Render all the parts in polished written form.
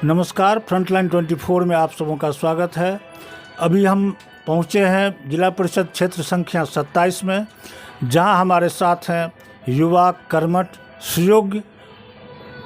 नमस्कार, फ्रंटलाइन 24 में आप सबों का स्वागत है। अभी हम पहुंचे हैं जिला परिषद क्षेत्र संख्या 27 में, जहां हमारे साथ हैं युवा कर्मठ सुयोग्य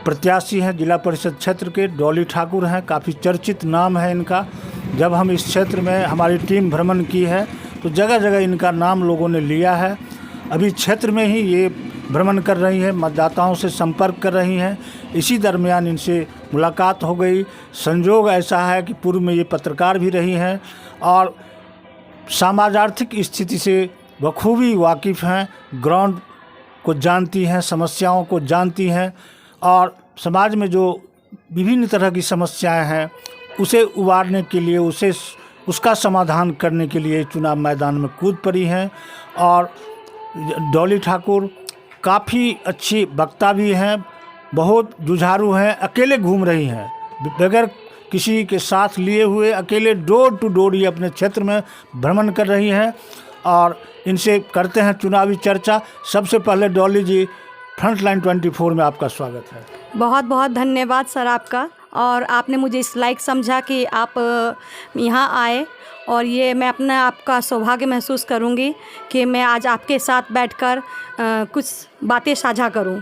प्रत्याशी हैं। जिला परिषद क्षेत्र के डॉली ठाकुर हैं, काफ़ी चर्चित नाम है इनका। जब हम इस क्षेत्र में हमारी टीम भ्रमण की है तो जगह जगह इनका नाम लोगों ने लिया है। अभी क्षेत्र में ही ये भ्रमण कर रही हैं, मतदाताओं से संपर्क कर रही हैं। इसी दरमियान इनसे मुलाकात हो गई। संजोग ऐसा है कि पूर्व में ये पत्रकार भी रही हैं और सामाजिक स्थिति से बखूबी वाकिफ़ हैं, ग्राउंड को जानती हैं, समस्याओं को जानती हैं और समाज में जो विभिन्न तरह की समस्याएं हैं उसे उबारने के लिए, उसका समाधान करने के लिए चुनाव मैदान में कूद पड़ी हैं। और डॉली ठाकुर काफ़ी अच्छी वक्ता भी हैं, बहुत जुझारू हैं, अकेले घूम रही हैं, बगैर किसी के साथ लिए हुए अकेले डोर टू डोर ये अपने क्षेत्र में भ्रमण कर रही हैं। और इनसे करते हैं चुनावी चर्चा। सबसे पहले डॉली जी, फ्रंटलाइन 24 में आपका स्वागत है। बहुत बहुत धन्यवाद सर आपका, और आपने मुझे इस लायक समझा कि आप यहाँ आए, और ये मैं अपना आपका सौभाग्य महसूस करूँगी कि मैं आज आपके साथ बैठकर कुछ बातें साझा करूँ।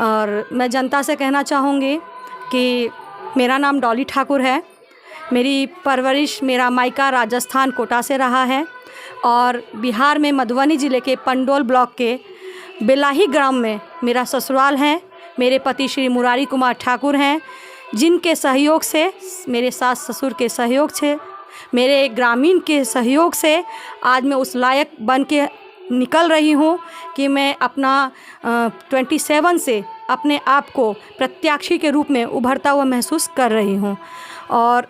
और मैं जनता से कहना चाहूँगी कि मेरा नाम डॉली ठाकुर है। मेरी परवरिश, मेरा मायका राजस्थान कोटा से रहा है और बिहार में मधुबनी ज़िले के पंडोल ब्लॉक के बेलाही ग्राम में मेरा ससुराल है। मेरे पति श्री मुरारी कुमार ठाकुर हैं, जिनके सहयोग से, मेरे सास ससुर के सहयोग से, मेरे ग्रामीण के सहयोग से आज मैं उस लायक बन के निकल रही हूँ कि मैं अपना 27 से अपने आप को प्रत्याशी के रूप में उभरता हुआ महसूस कर रही हूँ। और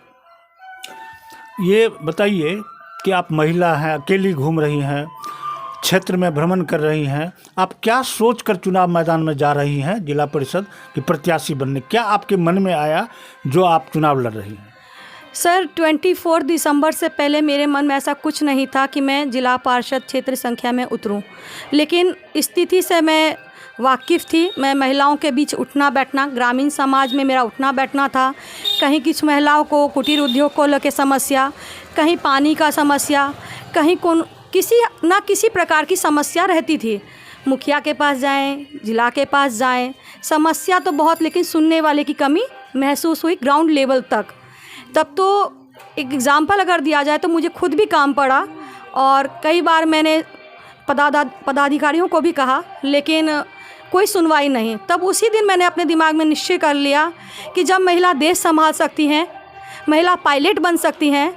ये बताइए कि आप महिला हैं, अकेली घूम रही हैं, क्षेत्र में भ्रमण कर रही हैं, आप क्या सोचकर चुनाव मैदान में जा रही हैं जिला परिषद की प्रत्याशी बनने? क्या आपके मन में आया जो आप चुनाव लड़ रही हैं? सर, 24 दिसंबर से पहले मेरे मन में ऐसा कुछ नहीं था कि मैं जिला पार्षद क्षेत्र संख्या में उतरूं, लेकिन स्थिति से मैं वाकिफ़ थी। मैं महिलाओं के बीच उठना बैठना, ग्रामीण समाज में मेरा उठना बैठना था। कहीं कुछ महिलाओं को कुटीर उद्योग को लेकर समस्या, कहीं पानी का समस्या, कहीं किसी प्रकार की समस्या रहती थी। मुखिया के पास जाएं, जिला के पास जाएं, समस्या तो बहुत, लेकिन सुनने वाले की कमी महसूस हुई ग्राउंड लेवल तक। तब तो एक एग्ज़ाम्पल अगर दिया जाए तो मुझे खुद भी काम पड़ा और कई बार मैंने पदाधिकारियों को भी कहा, लेकिन कोई सुनवाई नहीं। तब उसी दिन मैंने अपने दिमाग में निश्चय कर लिया कि जब महिला देश संभाल सकती हैं, महिला पायलट बन सकती हैं,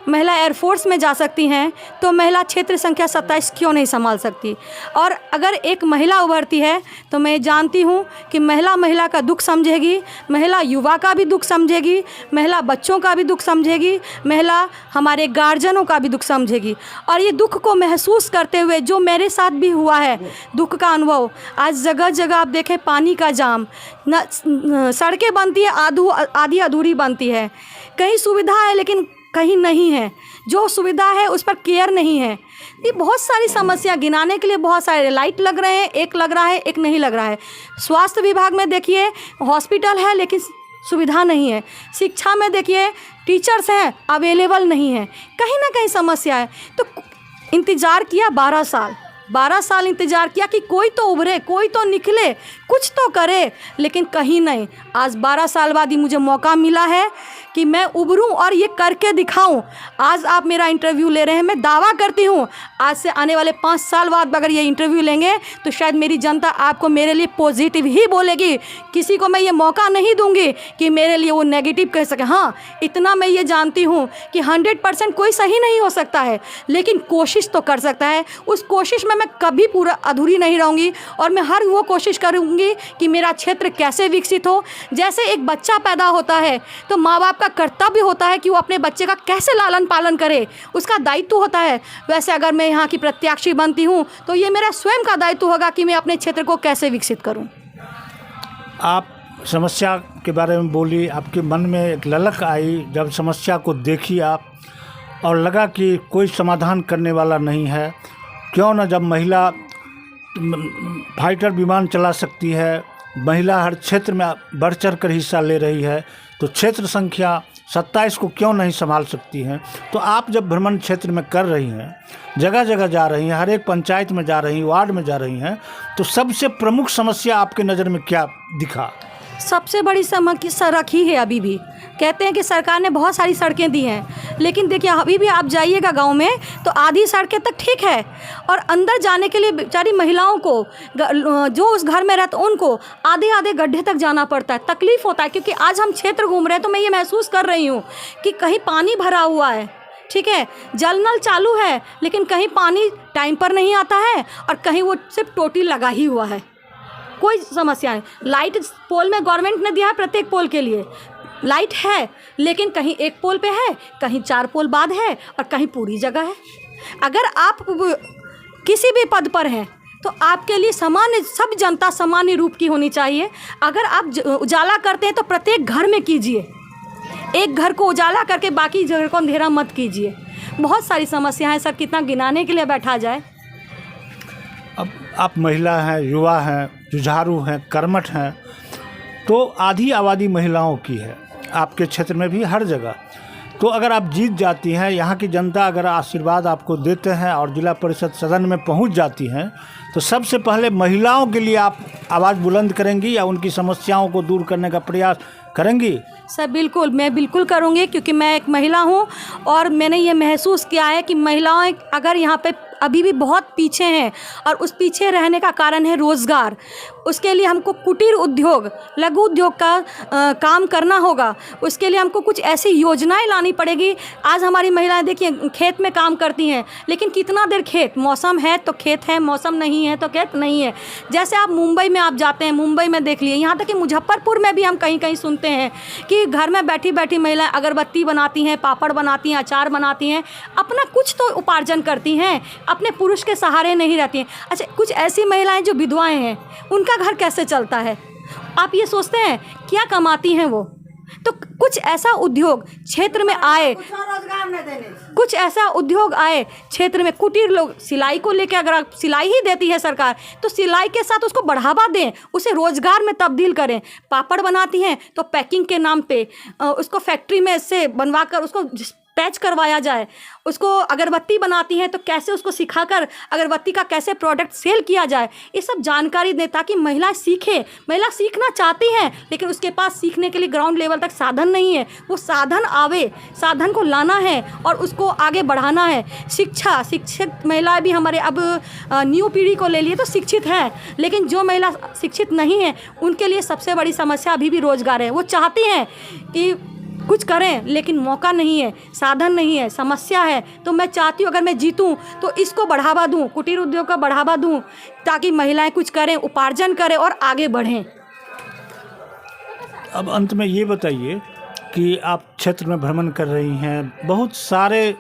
महिला एयरफोर्स में जा सकती हैं, तो महिला क्षेत्र संख्या 27 क्यों नहीं संभाल सकती। और अगर एक महिला उभरती है तो मैं जानती हूँ कि महिला का दुख समझेगी, महिला युवा का भी दुख समझेगी, महिला बच्चों का भी दुख समझेगी, महिला हमारे गार्जियनों का भी दुख समझेगी। और ये दुख को महसूस करते हुए जो मेरे साथ भी हुआ है, दुख का अनुभव, आज जगह जगह आप देखें पानी का जाम, सड़कें बनती है आधी अधूरी बनती है, कहीं सुविधा है लेकिन कहीं नहीं है, जो सुविधा है उस पर केयर नहीं है। ये बहुत सारी समस्या गिनाने के लिए बहुत सारे लाइट लग रहे हैं, एक लग रहा है, एक नहीं लग रहा है। स्वास्थ्य विभाग में देखिए हॉस्पिटल है लेकिन सुविधा नहीं है। शिक्षा में देखिए टीचर्स हैं, अवेलेबल नहीं है, कहीं ना कहीं समस्या है। तो इंतज़ार किया 12 साल इंतज़ार किया कि कोई तो उभरे, कोई तो निकले, कुछ तो करे, लेकिन कहीं नहीं। आज 12 साल बाद ही मुझे मौका मिला है कि मैं उभरूं और ये करके दिखाऊं। आज आप मेरा इंटरव्यू ले रहे हैं, मैं दावा करती हूं आज से आने वाले 5 साल बाद अगर ये इंटरव्यू लेंगे तो शायद मेरी जनता आपको मेरे लिए पॉजिटिव ही बोलेगी। किसी को मैं ये मौका नहीं दूंगी कि मेरे लिए वो नेगेटिव कह सके। हाँ, इतना मैं ये जानती हूँ कि 100% कोई सही नहीं हो सकता है, लेकिन कोशिश तो कर सकता है। उस कोशिश में मैं कभी पूरा अधूरी नहीं रहूँगी और मैं हर वो कोशिश करूँगी कि मेरा क्षेत्र कैसे विकसित हो। जैसे एक बच्चा पैदा होता है तो माँ बाप का कर्तव्य होता है कि वो अपने बच्चे का कैसे लालन पालन करे, उसका दायित्व होता है। वैसे अगर मैं यहाँ की प्रत्याशी बनती हूँ तो ये मेरा स्वयं का दायित्व होगा कि मैं अपने क्षेत्र को कैसे विकसित करूँ। आप समस्या के बारे में बोली, आपके मन में एक ललक आई जब समस्या को देखी आप, और लगा कि कोई समाधान करने वाला नहीं है। क्यों ना, जब महिला फाइटर विमान चला सकती है, महिला हर क्षेत्र में बढ़ चढ़ कर हिस्सा ले रही है, तो क्षेत्र संख्या 27 को क्यों नहीं संभाल सकती हैं? तो आप जब भ्रमण क्षेत्र में कर रही हैं, जगह जगह जा रही हैं, हर एक पंचायत में जा रही हैं, वार्ड में जा रही हैं, तो सबसे प्रमुख समस्या आपके नज़र में क्या दिखा? सबसे बड़ी समस्या सड़क ही है। अभी भी कहते हैं कि सरकार ने बहुत सारी सड़कें दी हैं, लेकिन देखिए अभी भी आप जाइएगा गांव में तो आधी सड़कें तक ठीक है, और अंदर जाने के लिए बेचारी महिलाओं को जो उस घर में रहते उनको आधे आधे गड्ढे तक जाना पड़ता है। तकलीफ़ होता है, क्योंकि आज हम क्षेत्र घूम रहे हैं तो मैं ये महसूस कर रही हूँ कि कहीं पानी भरा हुआ है, ठीक है, जल नल चालू है, लेकिन कहीं पानी टाइम पर नहीं आता है और कहीं वो सिर्फ टोटी लगा ही हुआ है, कोई समस्या नहीं। लाइट पोल में गवर्नमेंट ने दिया है, प्रत्येक पोल के लिए लाइट है, लेकिन कहीं एक पोल पे है, कहीं 4 पोल बाद है और कहीं पूरी जगह है। अगर आप किसी भी पद पर हैं तो आपके लिए सामान्य सब जनता सामान्य रूप की होनी चाहिए। अगर आप उजाला करते हैं तो प्रत्येक घर में कीजिए, एक घर को उजाला करके बाकी घर को अंधेरा मत कीजिए। बहुत सारी समस्याएं सर, कितना गिनाने के लिए बैठा जाए। अब आप महिला हैं, युवा हैं, जुझारू हैं, कर्मठ हैं, तो आधी आबादी महिलाओं की है आपके क्षेत्र में भी, हर जगह। तो अगर आप जीत जाती हैं, यहाँ की जनता अगर आशीर्वाद आपको देते हैं और जिला परिषद सदन में पहुँच जाती हैं, तो सबसे पहले महिलाओं के लिए आप आवाज़ बुलंद करेंगी या उनकी समस्याओं को दूर करने का प्रयास करेंगी? सर बिल्कुल, मैं बिल्कुल करूँगी, क्योंकि मैं एक महिला हूँ और मैंने ये महसूस किया है कि महिलाएं अगर यहाँ पे अभी भी बहुत पीछे हैं, और उस पीछे रहने का कारण है रोज़गार। उसके लिए हमको कुटीर उद्योग, लघु उद्योग का काम करना होगा। उसके लिए हमको कुछ ऐसी योजनाएं लानी पड़ेगी। आज हमारी महिलाएं देखिए खेत में काम करती हैं, लेकिन कितना देर खेत, मौसम है तो खेत है, मौसम नहीं है तो खेत नहीं है। जैसे आप मुंबई में आप जाते हैं, मुंबई में देख लिए, यहाँ तक कि मुजफ्फरपुर में भी हम कहीं कहीं सुनते हैं कि घर में बैठी बैठी महिलाएं अगरबत्ती बनाती हैं, पापड़ बनाती हैं, अचार बनाती हैं, अपना कुछ तो उपार्जन करती हैं, अपने पुरुष के सहारे नहीं रहती हैं। अच्छा, कुछ ऐसी महिलाएं जो विधवाएं हैं, उनका घर कैसे चलता है? आप ये सोचते हैं क्या कमाती हैं वो? तो कुछ ऐसा उद्योग क्षेत्र में आए, कुछ ऐसा उद्योग आए क्षेत्र में, कुटीर लोग सिलाई को लेकर, अगर आप सिलाई ही देती है सरकार तो सिलाई के साथ उसको बढ़ावा दें, उसे रोजगार में तब्दील करें। पापड़ बनाती हैं तो पैकिंग के नाम पे उसको फैक्ट्री में से बनवा कर उसको पैच करवाया जाए। उसको अगरबत्ती बनाती हैं तो कैसे उसको सिखाकर अगरबत्ती का कैसे प्रोडक्ट सेल किया जाए, ये सब जानकारी दें ताकि महिलाएं सीखें। महिला सीखना चाहती हैं, लेकिन उसके पास सीखने के लिए ग्राउंड लेवल तक साधन नहीं है। वो साधन आवे, साधन को लाना है और उसको आगे बढ़ाना है। शिक्षा, शिक्षित महिलाएं भी हमारे अब न्यू पीढ़ी को ले लिए तो शिक्षित है, लेकिन जो महिला शिक्षित नहीं है उनके लिए सबसे बड़ी समस्या अभी भी रोजगार है। वो चाहती हैं कि कुछ करें, लेकिन मौका नहीं है, साधन नहीं है, समस्या है। तो मैं चाहती हूँ अगर मैं जीतूँ तो इसको बढ़ावा दूँ, कुटीर उद्योग का बढ़ावा दूँ, ताकि महिलाएं कुछ करें, उपार्जन करें और आगे बढ़ें। अब अंत में ये बताइए कि आप क्षेत्र में भ्रमण कर रही हैं, बहुत सारे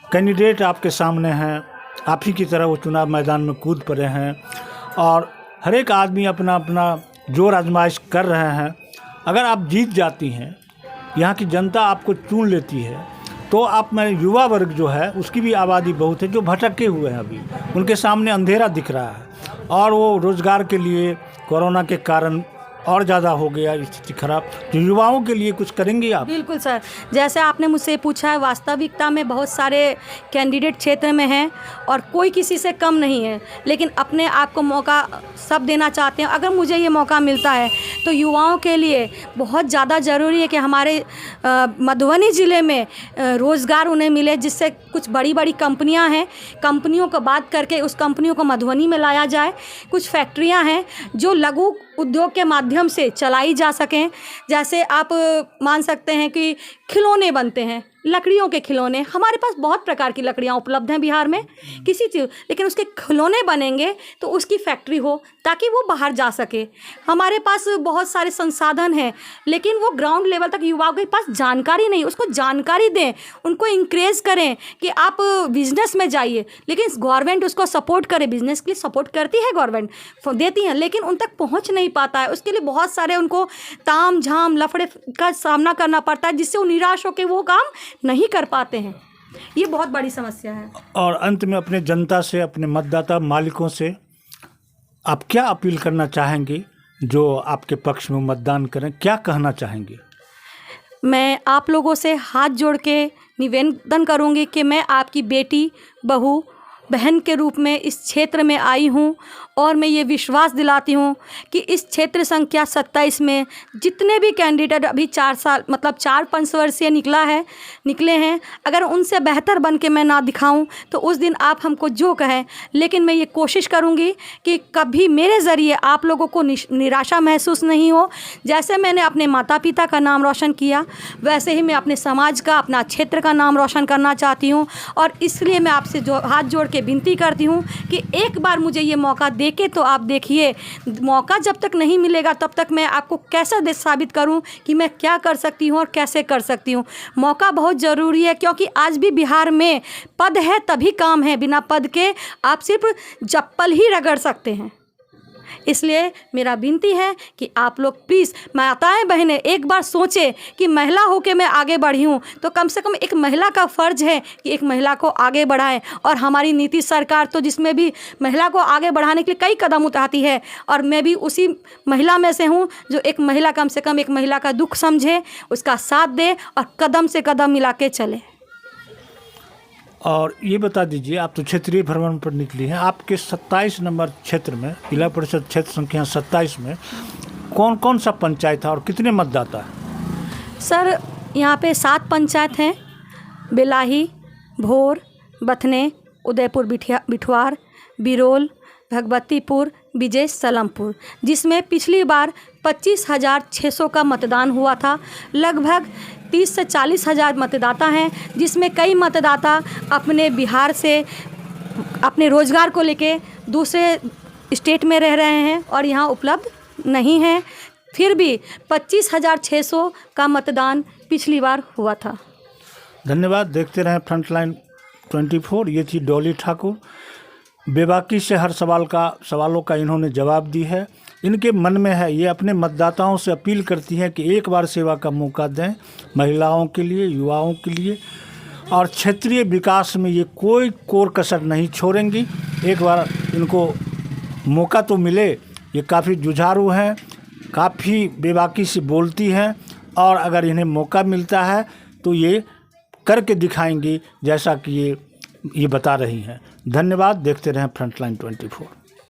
कैंडिडेट आपके सामने हैं, आप ही की तरह वो चुनाव मैदान में कूद पड़े हैं और हर एक आदमी अपना अपना जोर आजमाइश कर रहे हैं। अगर आप जीत जाती हैं, यहाँ की जनता आपको चुन लेती है, तो आप में युवा वर्ग जो है उसकी भी आबादी बहुत है जो भटके हुए हैं, अभी उनके सामने अंधेरा दिख रहा है और वो रोज़गार के लिए कोरोना के कारण और ज़्यादा हो गया स्थिति खराब। तो युवाओं के लिए कुछ करेंगे आप? बिल्कुल सर, जैसे आपने मुझसे पूछा है, वास्तविकता में बहुत सारे कैंडिडेट क्षेत्र में हैं और कोई किसी से कम नहीं है, लेकिन अपने आप को मौका सब देना चाहते हैं। अगर मुझे ये मौका मिलता है तो युवाओं के लिए बहुत ज़्यादा ज़रूरी है कि हमारे मधुबनी ज़िले में रोज़गार उन्हें मिले, जिससे कुछ बड़ी बड़ी कंपनियां हैं, कंपनियों को बात करके उस कंपनियों को मधुबनी में लाया जाए। कुछ फैक्ट्रियां हैं जो लघु उद्योग के माध्यम से चलाई जा सकें। जैसे आप मान सकते हैं कि खिलौने बनते हैं, लकड़ियों के खिलौने, हमारे पास बहुत प्रकार की लकड़ियाँ उपलब्ध हैं बिहार में किसी चीज़, लेकिन उसके खिलौने बनेंगे तो उसकी फैक्ट्री हो ताकि वो बाहर जा सके। हमारे पास बहुत सारे संसाधन हैं, लेकिन वो ग्राउंड लेवल तक युवाओं के पास जानकारी नहीं। उसको जानकारी दें, उनको इंकरेज करें कि आप बिजनेस में जाइए, लेकिन गवर्नमेंट उसको सपोर्ट करे। बिजनेस के लिए सपोर्ट करती है गवर्नमेंट, देती है, लेकिन उन तक पहुँच नहीं पाता है। उसके लिए बहुत सारे उनको ताम झाम लफड़े का सामना करना पड़ता है, जिससे वो निराश होकर वो काम नहीं कर पाते हैं। ये बहुत बड़ी समस्या है। और अंत में अपने जनता से, अपने मतदाता मालिकों से आप क्या अपील करना चाहेंगे जो आपके पक्ष में मतदान करें? क्या कहना चाहेंगे? मैं आप लोगों से हाथ जोड़ के निवेदन करूंगी कि मैं आपकी बेटी, बहू, बहन के रूप में इस क्षेत्र में आई हूं और मैं ये विश्वास दिलाती हूं कि इस क्षेत्र संख्या 27 में जितने भी कैंडिडेट अभी 4-5 वर्षीय निकले हैं, अगर उनसे बेहतर बन के मैं ना दिखाऊं तो उस दिन आप हमको जो कहें, लेकिन मैं ये कोशिश करूंगी कि कभी मेरे ज़रिए आप लोगों को निराशा महसूस नहीं हो। जैसे मैंने अपने माता पिता का नाम रोशन किया, वैसे ही मैं अपने समाज का, अपना क्षेत्र का नाम रोशन करना चाहती हूँ। और इसलिए मैं आपसे हाथ जोड़ के विनती करती हूँ कि एक बार मुझे ये मौका देके तो आप देखिए। मौका जब तक नहीं मिलेगा तब तक मैं आपको कैसे साबित करूं कि मैं क्या कर सकती हूं और कैसे कर सकती हूं। मौका बहुत ज़रूरी है, क्योंकि आज भी बिहार में पद है तभी काम है, बिना पद के आप सिर्फ चप्पल ही रगड़ सकते हैं। इसलिए मेरा विनती है कि आप लोग प्लीज़, माताएं बहनें, एक बार सोचें कि महिला होकर मैं आगे बढ़ी हूँ तो कम से कम एक महिला का फ़र्ज़ है कि एक महिला को आगे बढ़ाएं। और हमारी नीतीश सरकार तो जिसमें भी महिला को आगे बढ़ाने के लिए कई कदम उठाती है, और मैं भी उसी महिला में से हूँ जो एक महिला, कम से कम एक महिला का दुख समझे, उसका साथ दे और कदम से कदम मिला के चले। और ये बता दीजिए, आप तो क्षेत्रीय भ्रमण पर निकली हैं, आपके 27 नंबर क्षेत्र में, जिला परिषद क्षेत्र संख्या 27 में कौन कौन सा पंचायत है और कितने मतदाता हैं? सर, यहाँ पे 7 पंचायत हैं: बेलाही, भोर, बथने, उदयपुर बिठवार, बिरोल, भगवतीपुर, विजय सलमपुर, जिसमें पिछली बार 25,600 का मतदान हुआ था। लगभग 30 से 40 हज़ार मतदाता हैं, जिसमें कई मतदाता अपने बिहार से अपने रोज़गार को लेके दूसरे स्टेट में रह रहे हैं और यहाँ उपलब्ध नहीं हैं। फिर भी 25,600 का मतदान पिछली बार हुआ था। धन्यवाद। देखते रहें फ्रंटलाइन 24। ये थी डॉली ठाकुर। बेबाकी से हर सवालों का इन्होंने जवाब दी है। इनके मन में है, ये अपने मतदाताओं से अपील करती हैं कि एक बार सेवा का मौका दें, महिलाओं के लिए, युवाओं के लिए, और क्षेत्रीय विकास में ये कोई कोर कसर नहीं छोड़ेंगी। एक बार इनको मौका तो मिले। ये काफ़ी जुझारू हैं, काफ़ी बेबाकी से बोलती हैं, और अगर इन्हें मौका मिलता है तो ये करके दिखाएंगी जैसा कि ये बता रही हैं। धन्यवाद। देखते रहें फ्रंटलाइन 24।